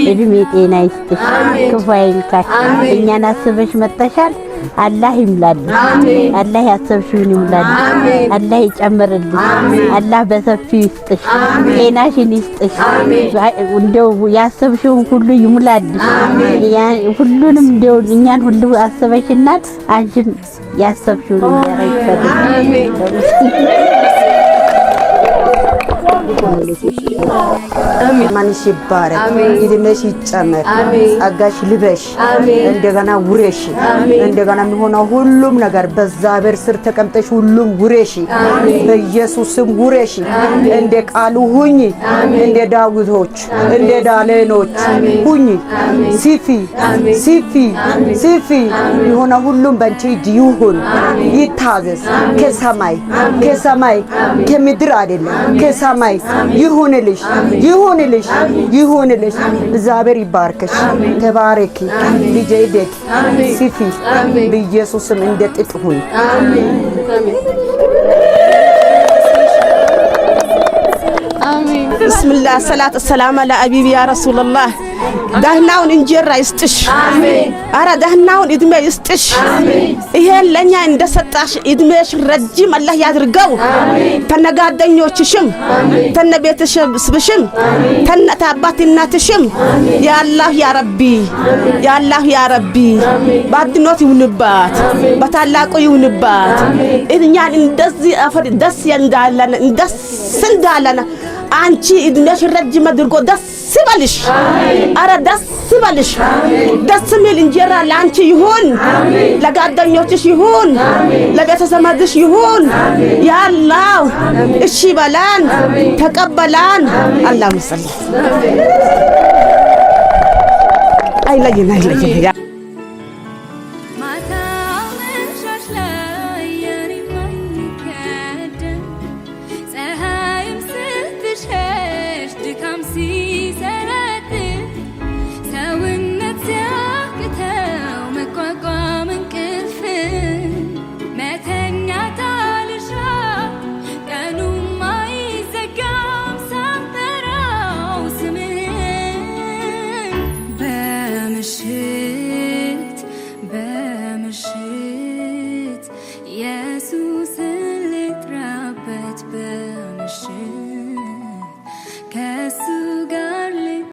እድሜ ጤና ይስጥሽ ክፉ አይንካሽ እኛን አስበሽ መጥተሻል አላህ ይምላልሽ አላህ ያሰብሽውን ይምላልሽ አላህ ይጨምርልሽ አላህ በሰፊው ይስጥሽ ጤናሽን ይስጥሽ እንደው ያሰብሽውን ሁሉ ይምላልሽ ሁሉንም እንደው እኛን ሁሉ አስበሽናል አንቺን ያሰብሽውን ያረጋግጥልሽ ማንሽ ይባረክ ይድነሽ ይጨመር ጸጋሽ ልበሽ እንደገና ውረሽ እንደገና የሚሆነው ሁሉም ነገር በእግዚአብሔር ስር ተቀምጠሽ ሁሉም ውረሽ በኢየሱስ ስም ውረሽ እንደ ቃሉ ሁኚ እንደ ዳዊቶች እንደ ዳሌኖች ሁኚ ሲፊ የሆነው ሁሉም በአንቺ እጅ ይሁን ይታዘዝ ከሰማይ ከምድር አይደለም ከሰማይ ይሁንልሽ እግዚአብሔር ይባርክሽ ተባረኪ ልጄ ደግ ሲፊ በኢየሱስም እንደ ጥጥ ሁኚ آمين بسم الله الصلاة والسلام على أبيبي يا رسول الله دهناون إنجير يستش آمين أرى دهناون إدمي يستش آمين إيه لنيا إن دستاش إدميش رجيم الله يدرجو آمين تنقاد دنيو تشم تنبيت سبشم تنتابات الناتشم يا الله يا ربي يا الله يا ربي بعد نوتي ونبات بتعلقوا يونبات إذن إن دزي أفرد دس يندالنا إن دس سندالنا አንቺ እድሜሽ ረጅም አድርጎ ደስ ይበልሽ አረ ደስ ይበልሽ ደስ የሚል እንጀራ ለአንቺ ይሁን ለጓደኞችሽ ይሁን ለቤተሰብሽ ይሁን ያ አላህ እሺ በላን ተቀበላን አላህ መስል አይለየን